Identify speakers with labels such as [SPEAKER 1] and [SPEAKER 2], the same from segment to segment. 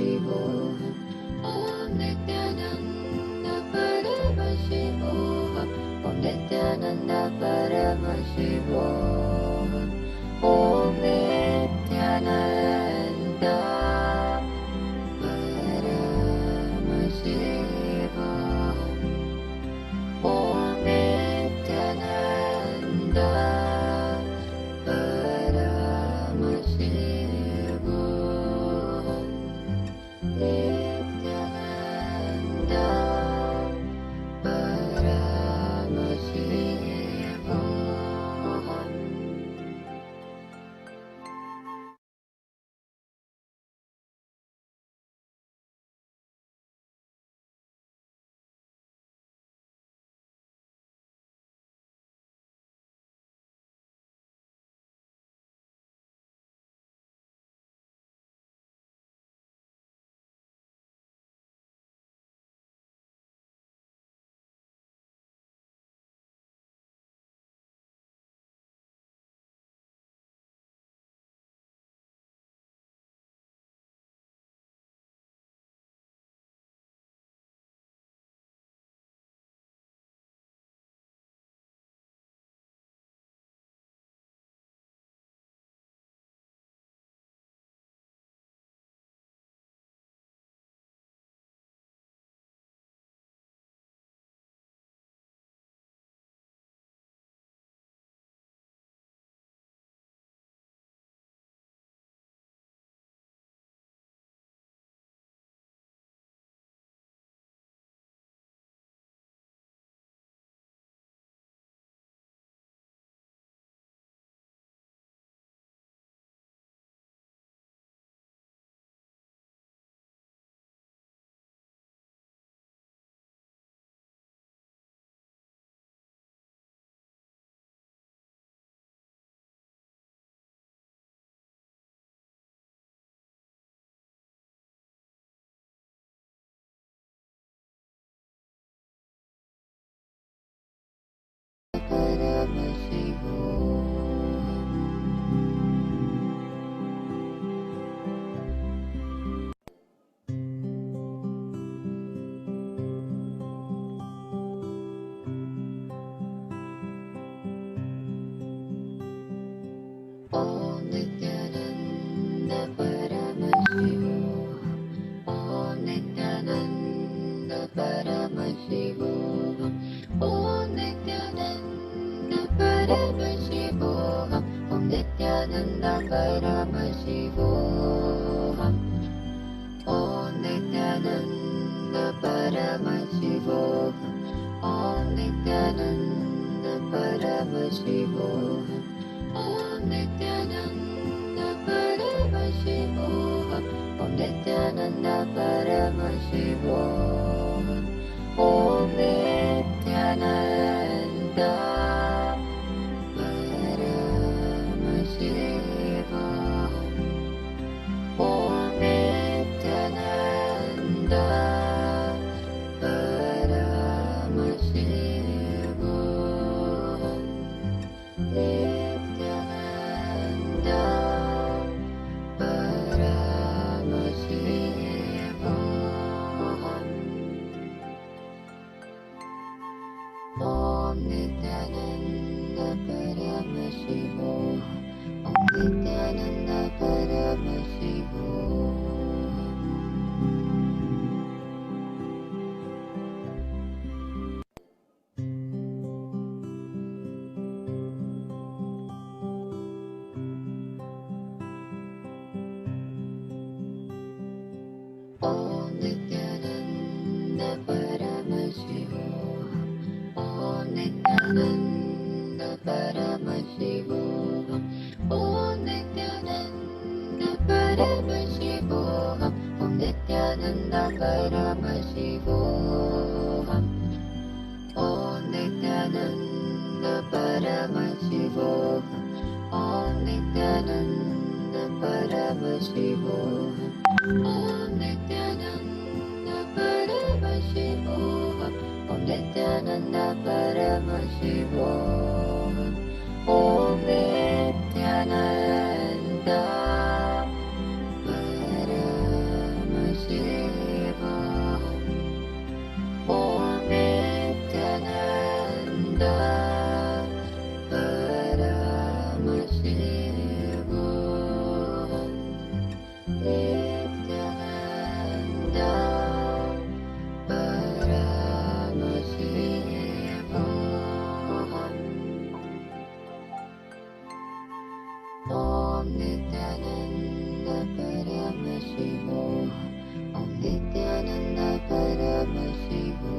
[SPEAKER 1] Paramashivam. Om Nithyananda Paramashivam. Om Nithyananda Paramashivam. Om Nithyananda Paramashivam. Om Nithyananda Paramashivam. Nithyananda Paramashivam. Om Nithyananda Paramashivam. Om Nithyananda Paramashivam. Om Nithyananda Paramashivam. Om Nithyananda Paramashivam. Om Nithyananda Paramashivam. Om Nithyananda Paramashivam. Om Nithyananda Paramashivam. Om Nithyananda Paramashivam. Om Nithyananda Paramashivam. Om Nithyananda Paramashivam. Nithyananda Paramashivam. Om Nithyananda Paramashivam. Om Nithyananda Paramashivam. Om Nithyananda Paramashivam. Om Nithyananda Paramashivam. Om Nithyananda Paramashivam. Om Nithyananda Paramashivam. Om Nithyananda Paramashivam. Om Nithyananda Paramashivam. Om Nithyananda Paramashivam. Om Nithyananda Paramashivam. Om Nithyananda Paramashivam. Nithyananda Paramashiva. Om Nithyananda Paramashiva.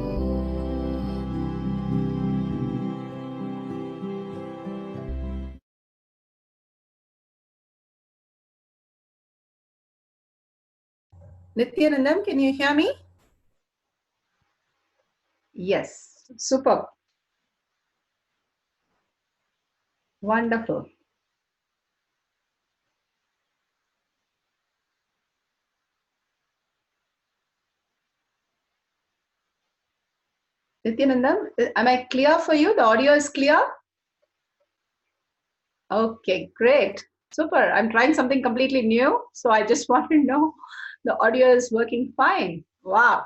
[SPEAKER 2] Nithyanandam, can you hear me? Yes, superb. Wonderful. Nithyanandam, am I clear for you? The audio is clear? Okay, great. Super. I'm trying something completely new. So I just want to know the audio is working fine. Wow.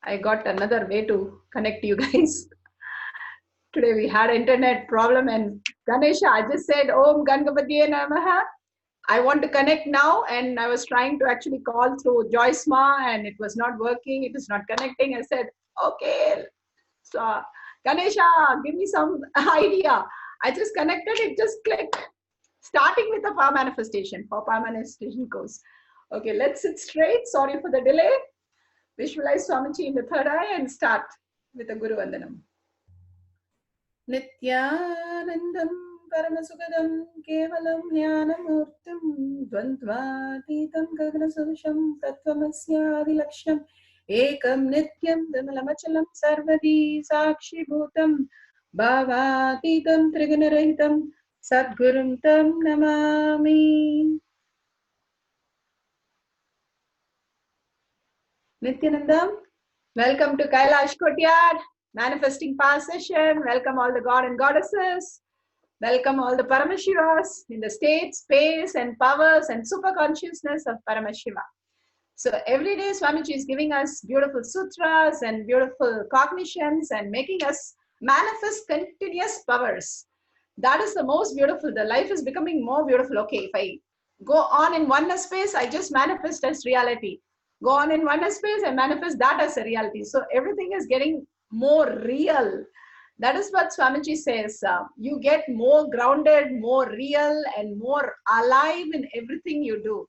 [SPEAKER 2] I got another way to connect you guys. Today we had internet problem and Ganesha, I just said Om Gangapatiye Namaha. I want to connect now and I was trying to actually call through Joyce Ma and it was not working. It is not connecting. I said, okay, so Ganesha, give me some idea. I just connected, it just clicked. Starting with the power manifestation, for power manifestation course. Okay, let's sit straight. Sorry for the delay. Visualize Swamiji in the third eye and start with the Guru Vandanam. Nithyanandam Paramasukadam Kevalam Jnanamurtim Dvandvatitam Gaganasavisham Tattvamasyaadilaksham Ekam Nityam Vimalamachalam Sarvadi Sakshi Bhutam Bhavatitam Trigunarahitam Sadgurum Tam Namami. Nithyanandam, welcome to Kailash Courtyard, Manifesting Power Session. Welcome all the God and Goddesses. Welcome all the Paramashivas in the state, space, and powers and super consciousness of Paramashiva. So every day Swamiji is giving us beautiful sutras and beautiful cognitions and making us manifest continuous powers. That is the most beautiful. The life is becoming more beautiful. Okay, if I go on in oneness space, I just manifest as reality. Go on in oneness space, I manifest that as a reality. So everything is getting more real. That is what Swamiji says. You get more grounded, more real, and more alive in everything you do.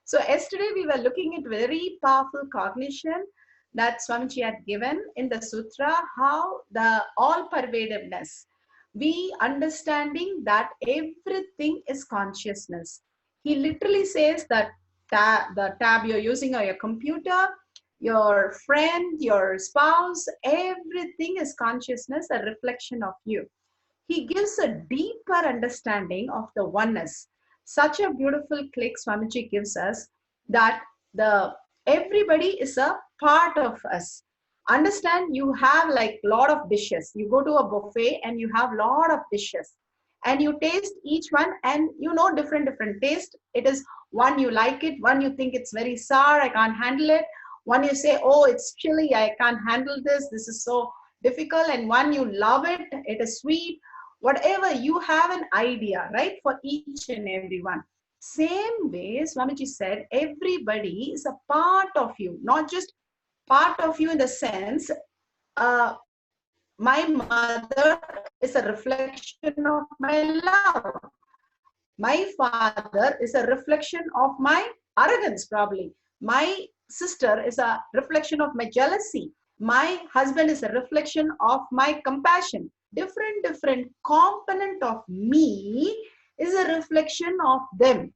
[SPEAKER 2] So yesterday we were looking at very powerful cognition that Swamiji had given in the sutra, how the all-pervasiveness, we understanding that everything is consciousness. He literally says that the tab you're using on your computer, your friend, your spouse, everything is consciousness, a reflection of you. He gives a deeper understanding of the oneness. Such a beautiful click Swamiji gives us that the everybody is a part of us. Understand, you have like lot of dishes. You go to a buffet and you have lot of dishes and you taste each one and you know different taste. It is one you like it, one you think it's very sour, I can't handle it. One you say, oh, it's chilly, I can't handle this, this is so difficult. And one you love it, it is sweet. Whatever, you have an idea, right, for each and every one. Same way, Swamiji said, everybody is a part of you, not just part of you in the sense, my mother is a reflection of my love. My father is a reflection of my arrogance, probably. My sister is a reflection of my jealousy. My husband is a reflection of my compassion. Different component of me is a reflection of them.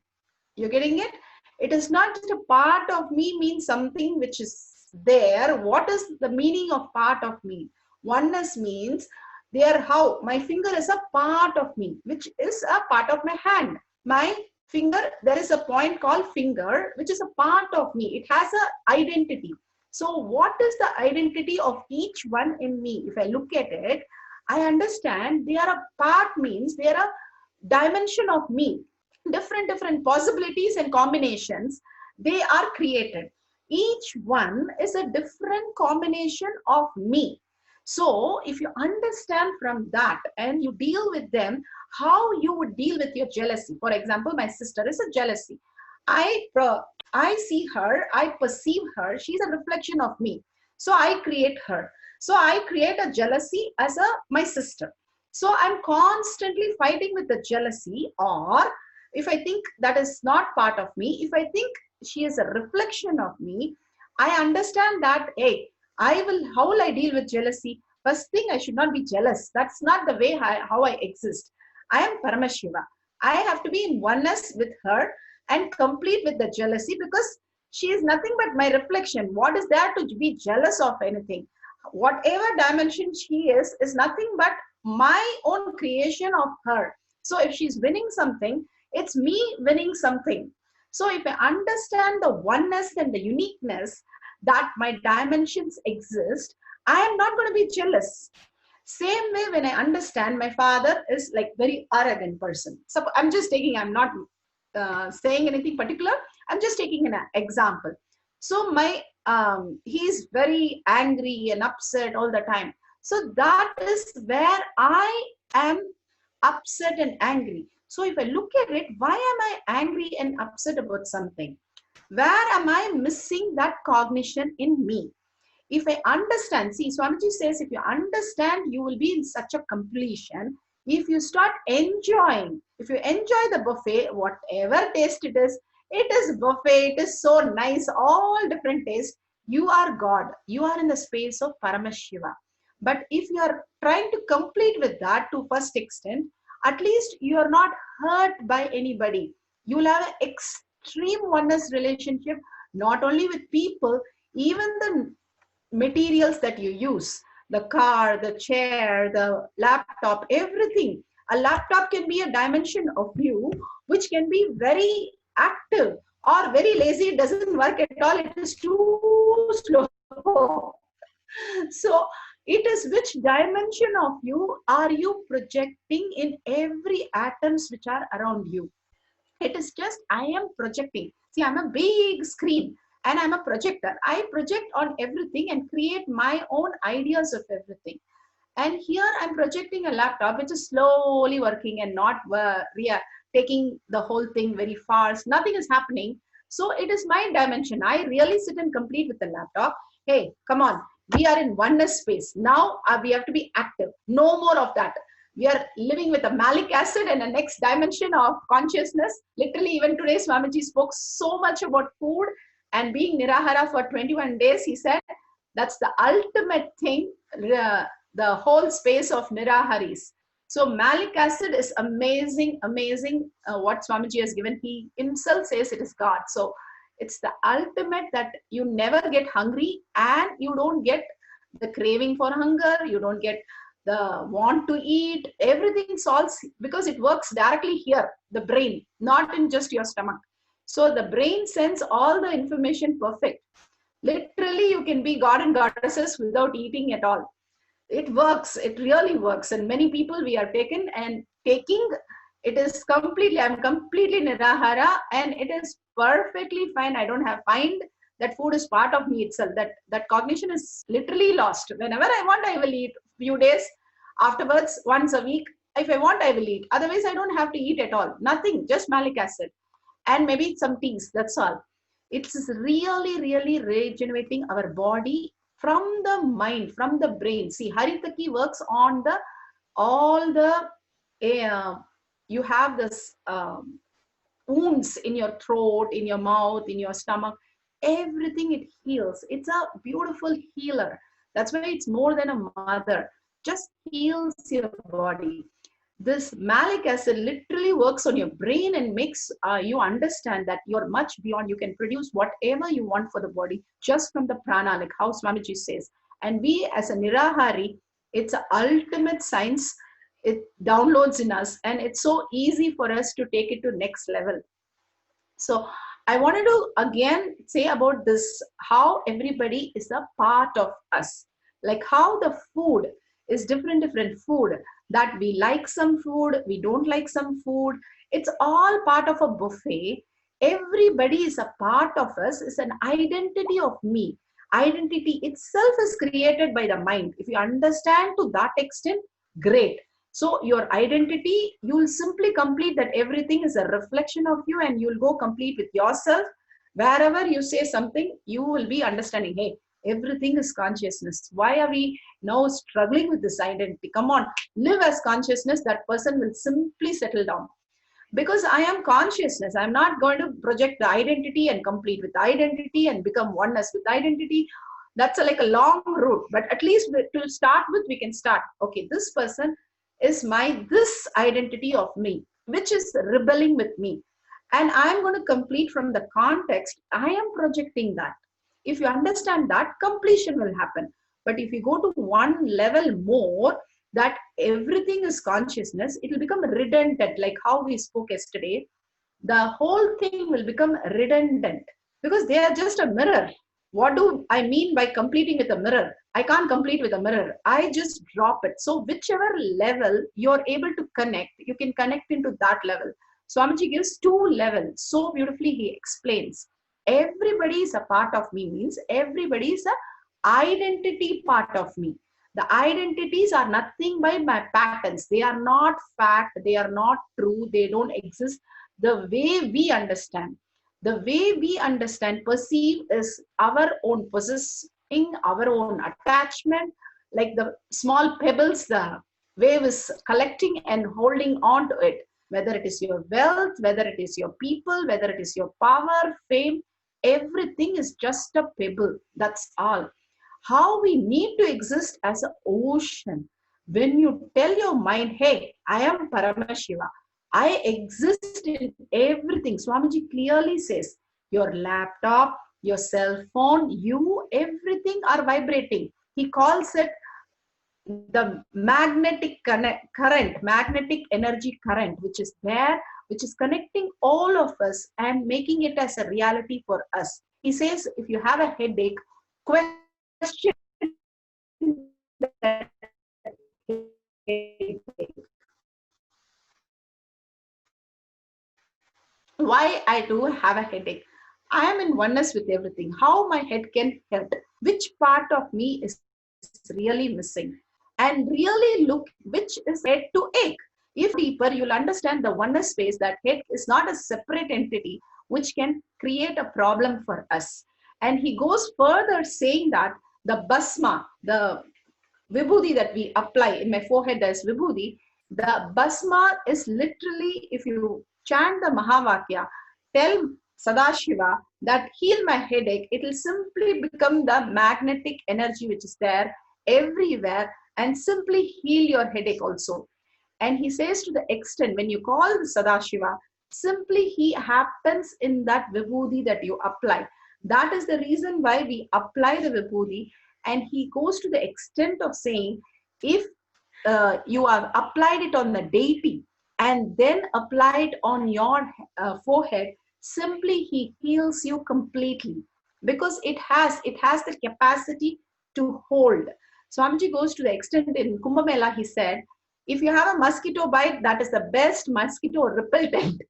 [SPEAKER 2] You're getting it? It is not just a part of me means something which is there. What is the meaning of part of me? Oneness means there how my finger is a part of me, which is a part of my hand. My finger, there is a point called finger, which is a part of me. It has a identity. So what is the identity of each one in me? If I look at it, I understand they are a part means they are a dimension of me. Different possibilities and combinations, they are created. Each one is a different combination of me. So if you understand from that and you deal with them, how you would deal with your jealousy. For example, my sister is a jealousy. I see her, I perceive her, she's a reflection of me. So I create her. So I create a jealousy as my sister. So I'm constantly fighting with the jealousy, or if I think that is not part of me, if I think she is a reflection of me, I understand that, hey, how will I deal with jealousy? First thing, I should not be jealous. That's not the way how I exist. I am Paramashiva. I have to be in oneness with her and complete with the jealousy, because she is nothing but my reflection. What is there to be jealous of anything? Whatever dimension she is nothing but my own creation of her. So if she's winning something, it's me winning something. So if I understand the oneness and the uniqueness that my dimensions exist, I am not going to be jealous. Same way, when I understand my father is like very arrogant person. So I'm not saying anything particular. I'm just taking an example. So he's very angry and upset all the time. So that is where I am upset and angry. So if I look at it, why am I angry and upset about something? Where am I missing that cognition in me? If I understand, see, Swamiji says, if you understand, you will be in such a completion. If you start enjoying, if you enjoy the buffet, whatever taste it is buffet, it is so nice, all different tastes. You are God. You are in the space of Paramashiva. But if you are trying to complete with that to first extent, at least you are not hurt by anybody. You will have an extreme oneness relationship, not only with people, even the materials that you use, the car, the chair, the laptop, everything. A laptop can be a dimension of you which can be very active or very lazy. It doesn't work at all. It is too slow. So it is which dimension of you are you projecting in every atoms which are around you. It is just I am projecting. See, I'm a big screen and I'm a projector. I project on everything and create my own ideas of everything. And here I'm projecting a laptop which is slowly working and not taking the whole thing very fast. Nothing is happening. So it is my dimension. I really sit and complete with the laptop. Hey, come on. We are in oneness space. Now we have to be active. No more of that. We are living with a malic acid and a next dimension of consciousness. Literally, even today, Swamiji spoke so much about food and being Nirahara for 21 days. He said that's the ultimate thing, the whole space of Niraharis. So malic acid is amazing, amazing what Swamiji has given. He himself says it is God. So it's the ultimate that you never get hungry and you don't get the craving for hunger. You don't get the want to eat. Everything solves because it works directly here, the brain, not in just your stomach. So the brain sends all the information perfect. Literally, you can be God and goddesses without eating at all. It works. It really works. And many people we are taking, it is completely, I'm completely Nirahara and it is perfectly fine. I don't have find that food is part of me itself. That cognition is literally lost. Whenever I want, I will eat. Few days afterwards, once a week. If I want, I will eat. Otherwise, I don't have to eat at all. Nothing, just malic acid. And maybe some teas, that's all. It's really, really regenerating our body from the mind, from the brain. See, Haritaki works on all the, you have this wounds in your throat, in your mouth, in your stomach, everything it heals. It's a beautiful healer. That's why it's more than a mother. Just heals your body. This malic acid literally works on your brain and makes you understand that you're much beyond. You can produce whatever you want for the body just from the prana, like how Swamiji says. And we as a Nirahari, it's an ultimate science. It downloads in us and it's so easy for us to take it to next level. So I wanted to again say about this, how everybody is a part of us, like how the food is different food, that we like some food, we don't like some food. It's all part of a buffet. Everybody is a part of us, is an identity of me. Identity itself is created by the mind. If you understand to that extent, great. So your identity, you'll simply complete that everything is a reflection of you and you'll go complete with yourself. Wherever you say something, you will be understanding, hey, everything is consciousness. Why are we now struggling with this identity? Come on, live as consciousness. That person will simply settle down. because I am consciousness. I'm not going to project the identity and complete with identity and become oneness with identity. That's like a long route, but at least to start with, we can start. Okay, this person is this identity of me, which is rebelling with me. And I'm going to complete from the context. I am projecting that. If you understand that, completion will happen. But if you go to one level more, that everything is consciousness, it will become redundant, like how we spoke yesterday. The whole thing will become redundant because they are just a mirror. What do I mean by completing with a mirror? I can't complete with a mirror. I just drop it. So whichever level you're able to connect, you can connect into that level. Swamiji gives two levels. So beautifully he explains. Everybody is a part of me means everybody is a identity part of me. The identities are nothing by my patterns. They are not fact. They are not true. They don't exist. The way we understand, perceive is our own possessing, our own attachment, like the small pebbles the wave is collecting and holding on to it, whether it is your wealth, whether it is your people, whether it is your power, fame, everything is just a pebble. That's all. How we need to exist as an ocean. When you tell your mind, hey, I am Paramashiva, I exist in everything. Swamiji clearly says, your laptop, your cell phone, you, everything are vibrating. He calls it the magnetic current, magnetic energy current, which is there, which is connecting all of us and making it as a reality for us. He says, if you have a headache, question that why I do have a headache. I am in oneness with everything. How my head can hurt? Which part of me is really missing? And really look which is head to ache. If deeper, you'll understand the oneness space that head is not a separate entity which can create a problem for us. And he goes further saying that the basma, the vibhuti that we apply in my forehead as vibhuti, the basma is literally, if you chant the Mahavakya, tell Sadashiva that heal my headache, it will simply become the magnetic energy which is there everywhere and simply heal your headache also. And he says to the extent, when you call the Sadashiva, simply he happens in that vibhuti that you apply. That is the reason why we apply the vibhuti. And he goes to the extent of saying, if you have applied it on the deity and then applied on your forehead, simply he heals you completely because it has the capacity to hold. Swamiji goes to the extent in Kumbh Mela, he said, if you have a mosquito bite, that is the best mosquito repellent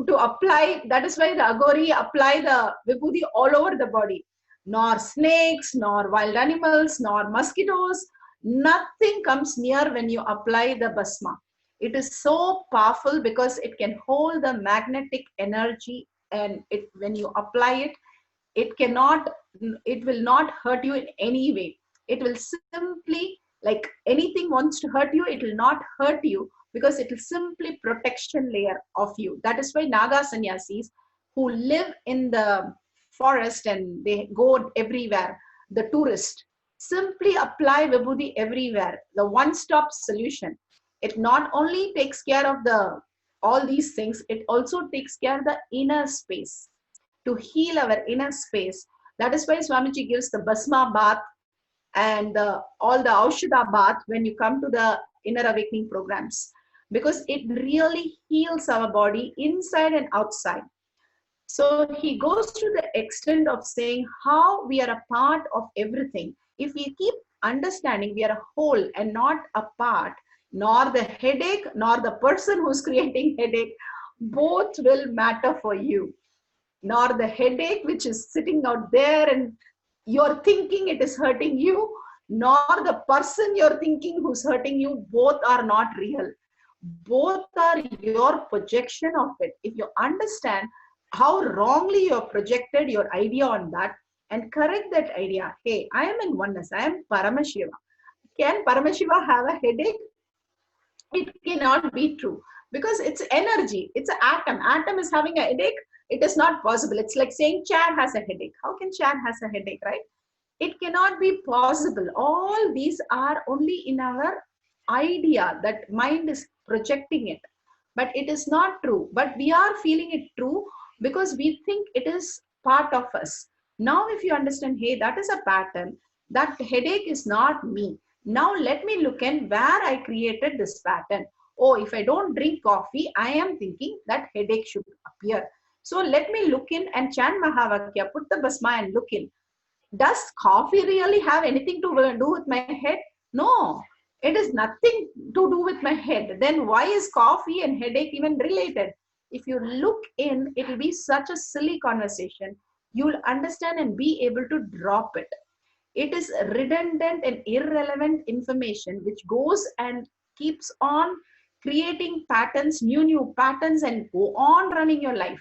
[SPEAKER 2] to apply. That is why the Agori apply the vibhuti all over the body. Nor snakes, nor wild animals, nor mosquitoes. Nothing comes near when you apply the basma. It is so powerful because it can hold the magnetic energy, and when you apply it, it will not hurt you in any way. It will simply, like anything wants to hurt you, it will not hurt you because it will simply protection layer of you. That is why Naga sannyasis who live in the forest and they go everywhere, the tourist, simply apply vibhuti everywhere, the one-stop solution. It not only takes care of all these things, it also takes care of the inner space, to heal our inner space. That is why Swamiji gives the basma bath and all the Aushadha bath when you come to the inner awakening programs, because it really heals our body inside and outside. So he goes to the extent of saying how we are a part of everything. If we keep understanding we are a whole and not a part, nor the headache, nor the person who's creating headache, both will matter for you. Nor the headache which is sitting out there and you're thinking it is hurting you, nor the person you're thinking who's hurting you, both are not real. Both are your projection of it. If you understand how wrongly you projected your idea on that and correct that idea, hey, I am in oneness, I am Paramashiva. Can Paramashiva have a headache? It cannot be true because it's energy. It's an atom. Atom is having a headache. It is not possible. It's like saying chair has a headache. How can chair has a headache, right? It cannot be possible. All these are only in our idea that mind is projecting it, but it is not true. But we are feeling it true because we think it is part of us. Now, if you understand, hey, that is a pattern, that headache is not me. Now, let me look in where I created this pattern. Oh, if I don't drink coffee, I am thinking that headache should appear. So let me look in and chant Mahavakya, put the basma and look in. Does coffee really have anything to do with my head? No, it is nothing to do with my head. Then why is coffee and headache even related? If you look in, it will be such a silly conversation. You will understand and be able to drop it. It is redundant and irrelevant information which goes and keeps on creating patterns, new patterns, and go on running your life.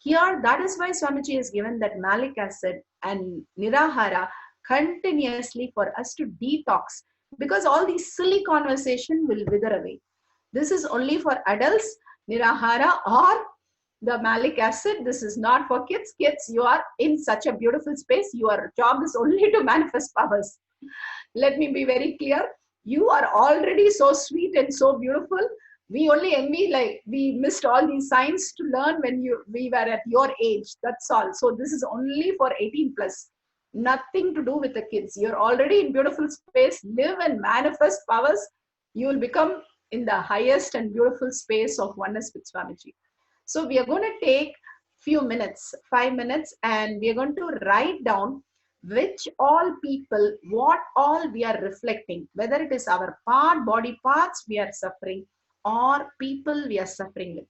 [SPEAKER 2] Here, that is why Swamiji has given that malic acid and nirahara continuously for us to detox, because all these silly conversation will wither away. This is only for adults, nirahara or the malic acid. This is not for kids. Kids, you are in such a beautiful space. Your job is only to manifest powers. Let me be very clear. You are already so sweet and so beautiful. We only envy, like we missed all these signs to learn when we were at your age. That's all. So this is only for 18 plus. Nothing to do with the kids. You're already in beautiful space. Live and manifest powers. You will become in the highest and beautiful space of oneness with Swamiji. So we are going to take few minutes, 5 minutes, and we are going to write down which all people, what all we are reflecting, whether it is our body parts we are suffering or people we are suffering with.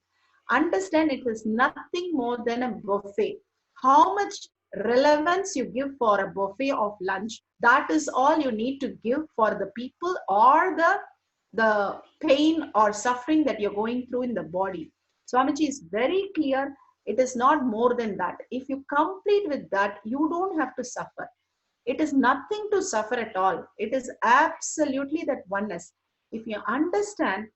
[SPEAKER 2] Understand, it is nothing more than a buffet. How much relevance you give for a buffet of lunch, that is all you need to give for the people or the pain or suffering that you're going through in the body. Swamiji is very clear. It is not more than that. If you complete with that, you don't have to suffer. It is nothing to suffer at all. It is absolutely that oneness. If you understand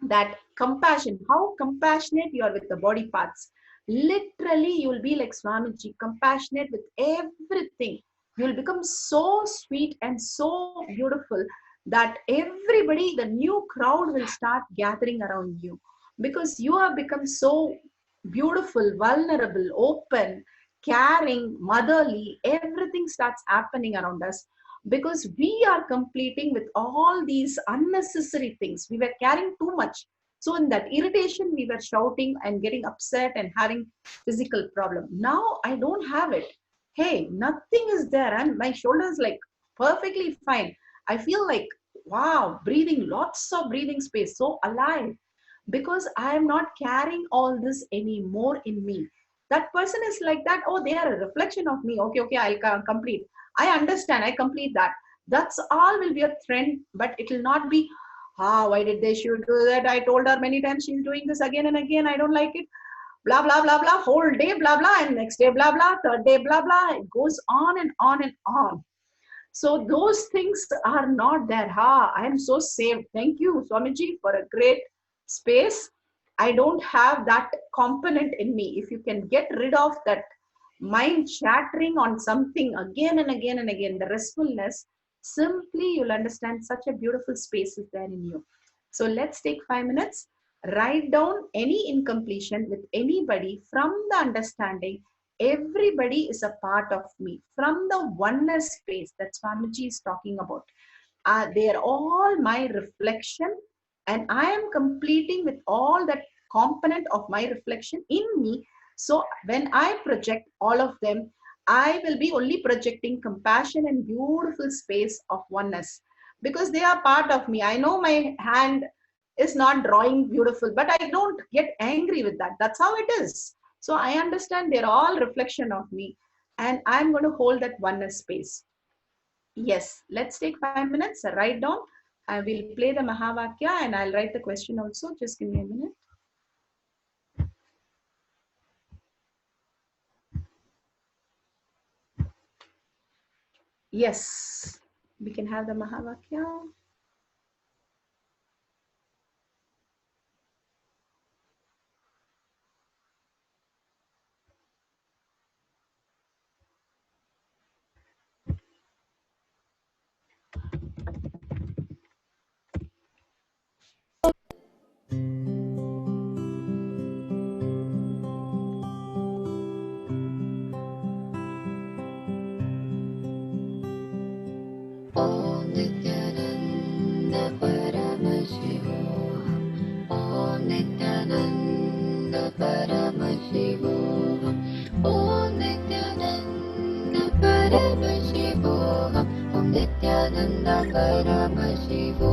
[SPEAKER 2] that compassion, how compassionate you are with the body parts, literally you will be like Swamiji, compassionate with everything. You will become so sweet and so beautiful that everybody, the new crowd will start gathering around you, because you have become so beautiful, vulnerable, open, caring, motherly. Everything starts happening around us because we are completing with all these unnecessary things. We were carrying too much. So in that irritation, we were shouting and getting upset and having physical problem. Now I don't have it. Hey, nothing is there, and my shoulders like perfectly fine. I feel like, wow, breathing, lots of breathing space, so alive, because I am not carrying all this anymore in me. That person is like that. Oh, they are a reflection of me. Okay, I'll complete. I understand. I complete that. That's all will be a trend, but it will not be, why did they should do that? I told her many times she's doing this again and again. I don't like it. Blah, blah, blah, blah. Whole day, blah, blah. And next day, blah, blah. Third day, blah, blah. It goes on and on and on. So those things are not there. I am so saved. Thank you, Swamiji, for a great space. I don't have that component in me. If you can get rid of that mind chattering on something again and again and again, the restfulness, simply you'll understand such a beautiful space is there in you. So let's take 5 minutes, write down any incompletion with anybody from the understanding. Everybody is a part of me from the oneness space that Swamiji is talking about. They are all my reflection, and I am completing with all that component of my reflection in me. So when I project all of them, I will be only projecting compassion and beautiful space of oneness, because they are part of me. I know my hand is not drawing beautiful, but I don't get angry with that. That's how it is. So I understand they're all reflection of me, and I'm going to hold that oneness space. Yes, let's take 5 minutes, write down. I will play the Mahavakya and I'll write the question also. Just give me a minute. Yes, we can have the Mahavakya.
[SPEAKER 1] Paramashivam. Om Nithyananda Paramashivam. Om Nithyananda Paramashivam.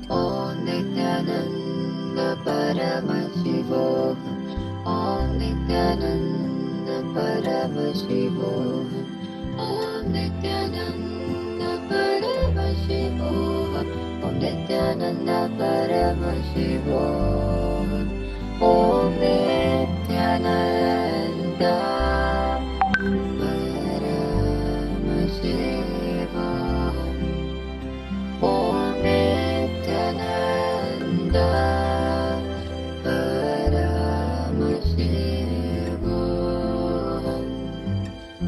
[SPEAKER 1] Om Nithyananda Paramashivam. Om Nithyananda Paramashivam. Om Nithyananda Paramashivam. Om Nithyananda Paramashivam. Om Nithyananda Paramashivam. Om Nithyananda Paramashivam.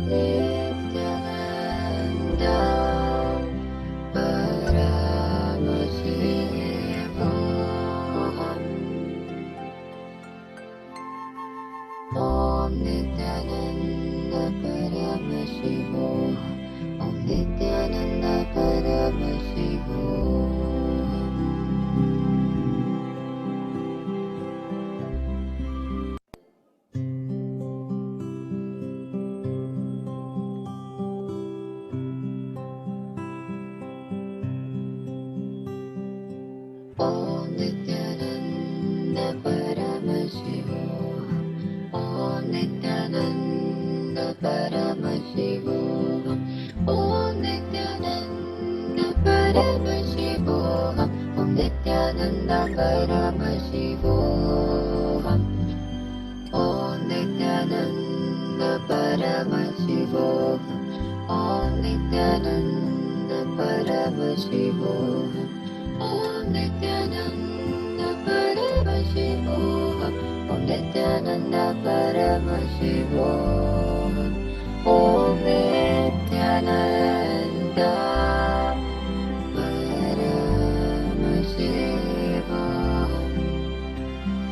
[SPEAKER 1] Nithyananda Paramashivam. Om Nithyananda Paramashivam. Om Nithyananda Paramashivam. Om Nithyananda Paramashivam. Om Nithyananda Paramashivam. Om Nithyananda Paramashivam. Om Nithyananda Paramashivam. Om Nithyananda Paramashivam. Om Nithyananda Paramashivam. Om Nithyananda Paramashivam. Om Nithyananda Paramashivam. Om Nithyananda Paramashivam.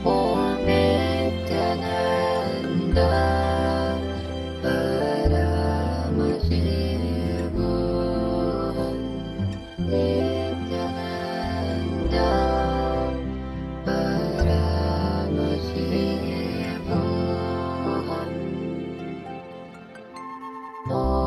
[SPEAKER 1] Om Nithyananda Paramashivam. Nithyananda Paramashivam. Om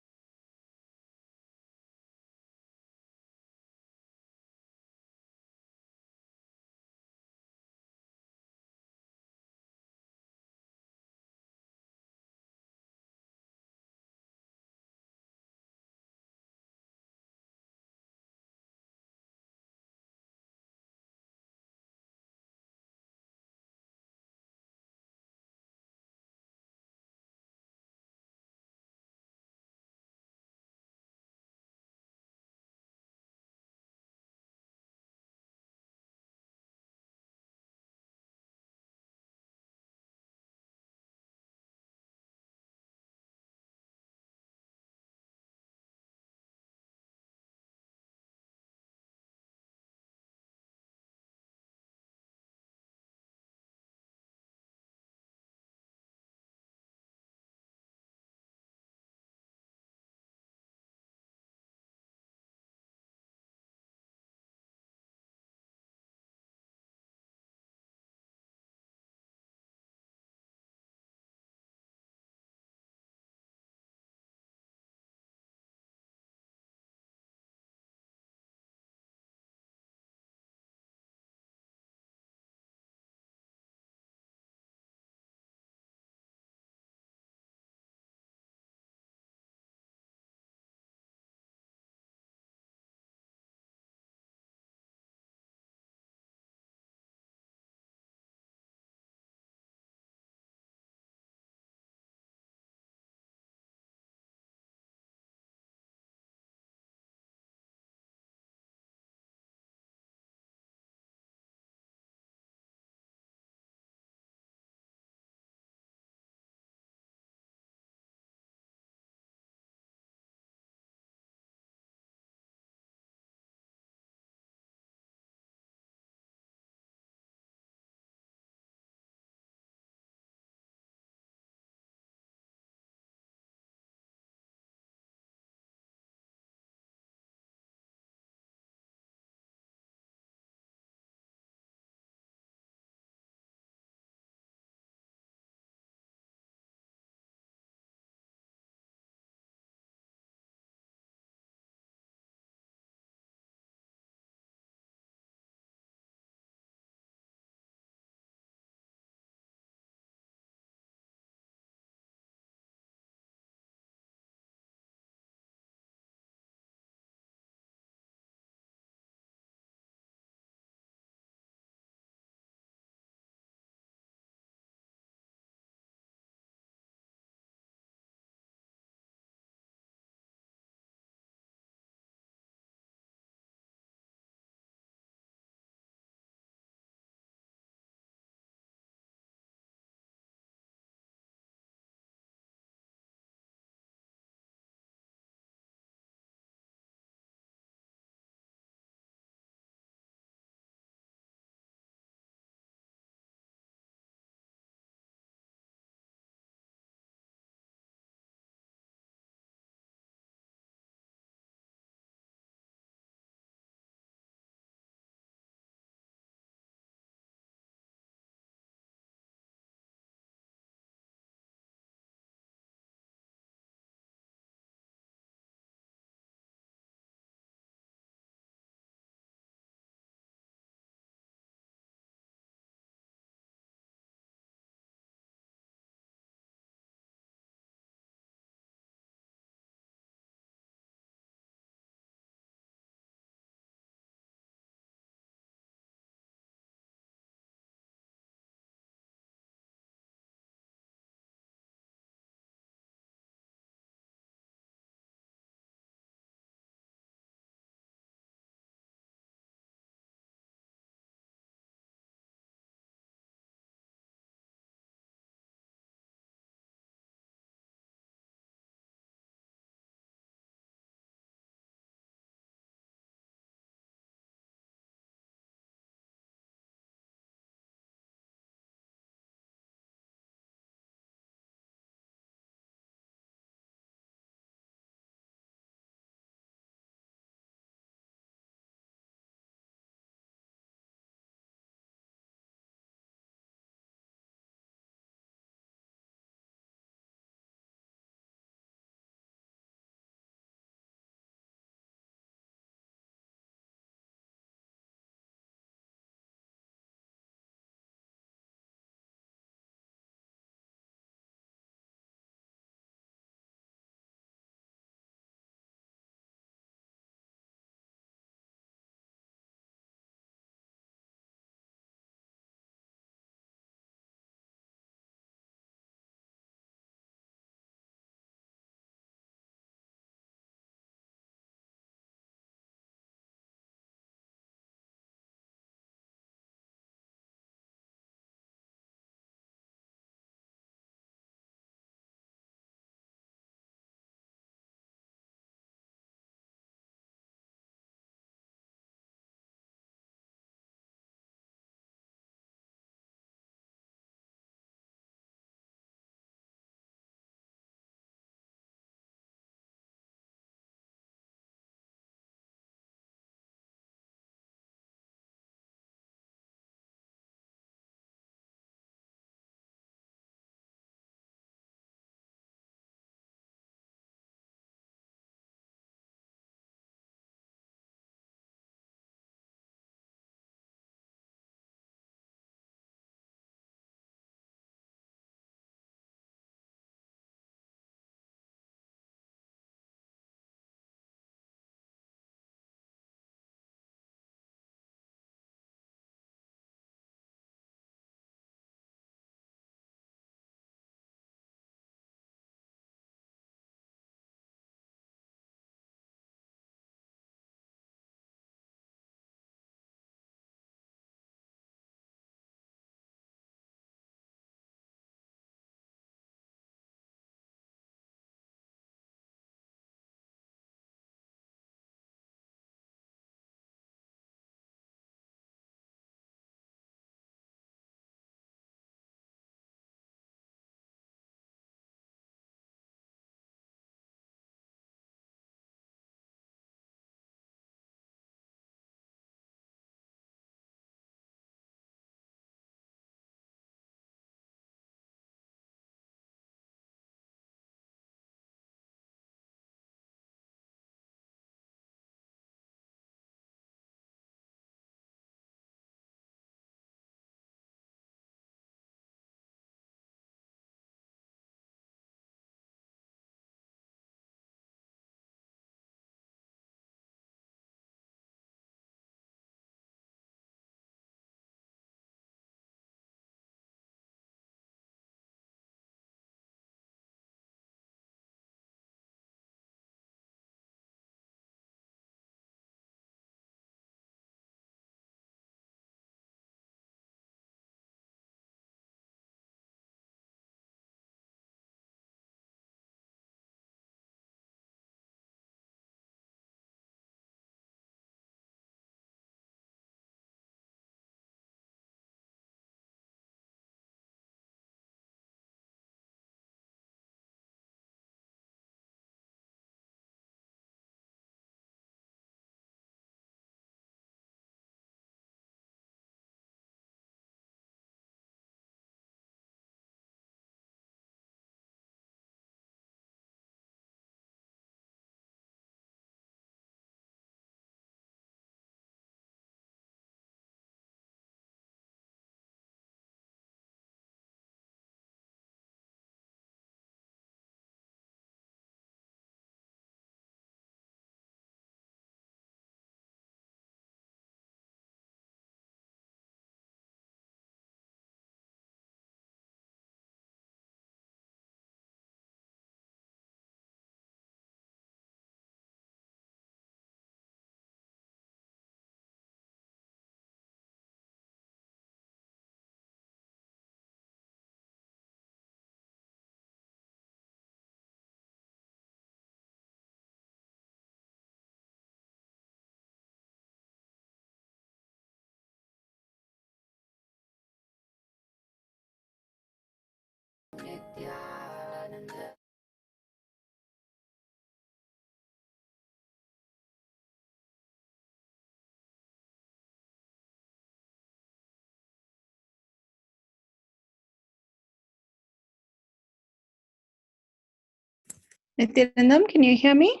[SPEAKER 2] Nithyanandam, can you hear me?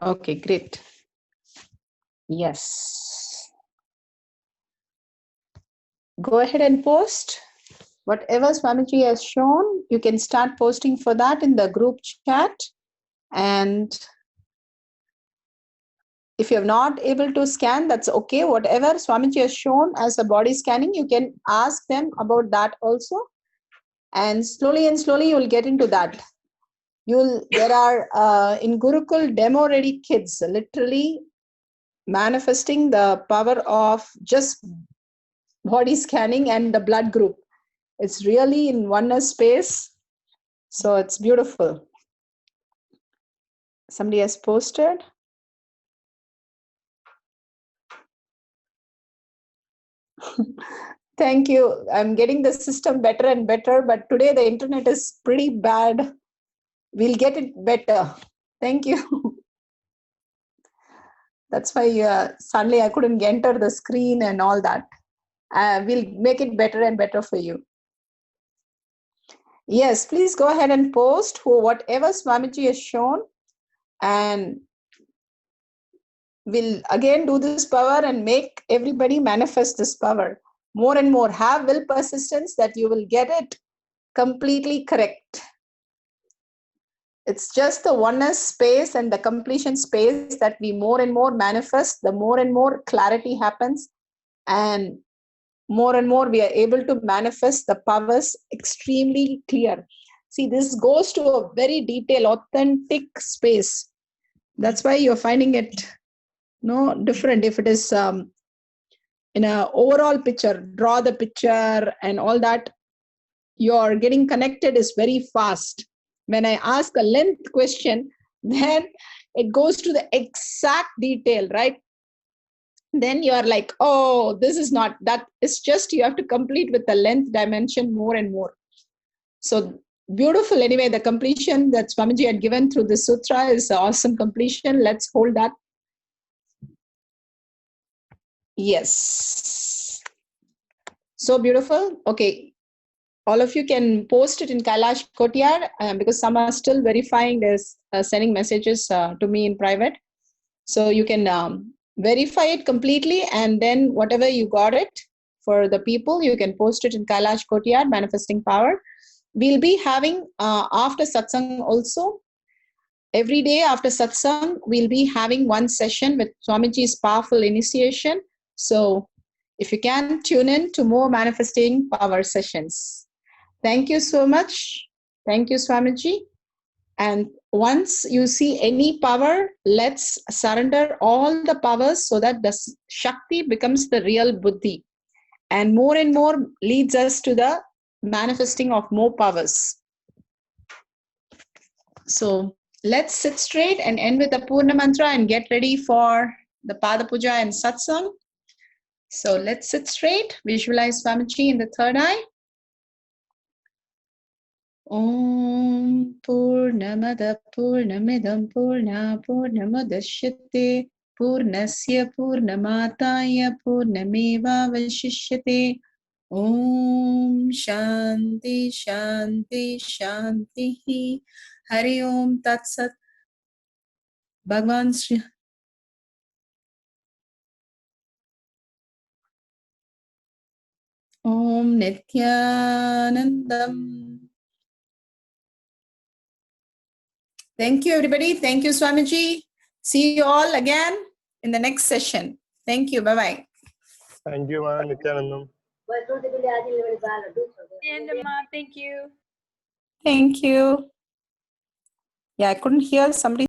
[SPEAKER 2] Okay, great. Yes. Go ahead and post. Whatever Swamiji has shown, you can start posting for that in the group chat. And if you're not able to scan, that's okay. Whatever Swamiji has shown as a body scanning, you can ask them about that also. And slowly you will get into that. There are in Gurukul demo ready kids, literally manifesting the power of just body scanning and the blood group. It's really in oneness space. So it's beautiful. Somebody has posted. Thank you. I'm getting the system better and better, but today the internet is pretty bad. We'll get it better. Thank you. That's why suddenly I couldn't enter the screen and all that. We'll make it better and better for you. Yes, please go ahead and post whatever Swamiji has shown, and we'll again do this power and make everybody manifest this power more and more. Have will persistence that you will get it completely correct. It's just the oneness space and the completion space that we more and more manifest, the more and more clarity happens, and more we are able to manifest the powers extremely clear. See, this goes to a very detailed, authentic space. That's why you're finding it different. If it is in an overall picture, draw the picture and all that, you're getting connected is very fast. When I ask a length question, then it goes to the exact detail, right? Then you are like, oh, this is not that. It's just you have to complete with the length dimension more and more. So beautiful. Anyway, the completion that Swamiji had given through the sutra is an awesome completion. Let's hold that. Yes. So beautiful. Okay. All of you can post it in Kailash Courtyard because some are still verifying this, sending messages to me in private. So you can verify it completely, and then whatever you got it for the people, you can post it in Kailash Courtyard, Manifesting Power. We'll be having after satsang also. Every day after satsang, we'll be having one session with Swamiji's powerful initiation. So if you can tune in to more manifesting power sessions. Thank you so much. Thank you, Swamiji. And once you see any power, let's surrender all the powers so that the Shakti becomes the real Buddhi. And more leads us to the manifesting of more powers. So let's sit straight and end with a Purna Mantra and get ready for the Pada Puja and Satsang. So let's sit straight. Visualize Swamiji in the third eye. Om Purnamada Purnamidam Purna Purnamudashyate Purnasya Purnamataya Purnameva Vashishyate. Om Shanti Shanti Shanti. Hari Om Tat Sat. Bhagwan Sri. Om Nithyanandam. Thank you, everybody. Thank you, Swamiji. See you all again in the next session. Thank you. Bye-bye.
[SPEAKER 3] Thank you, Ma Nithyanandam.
[SPEAKER 4] Thank you.
[SPEAKER 2] Thank you. Yeah, I couldn't hear somebody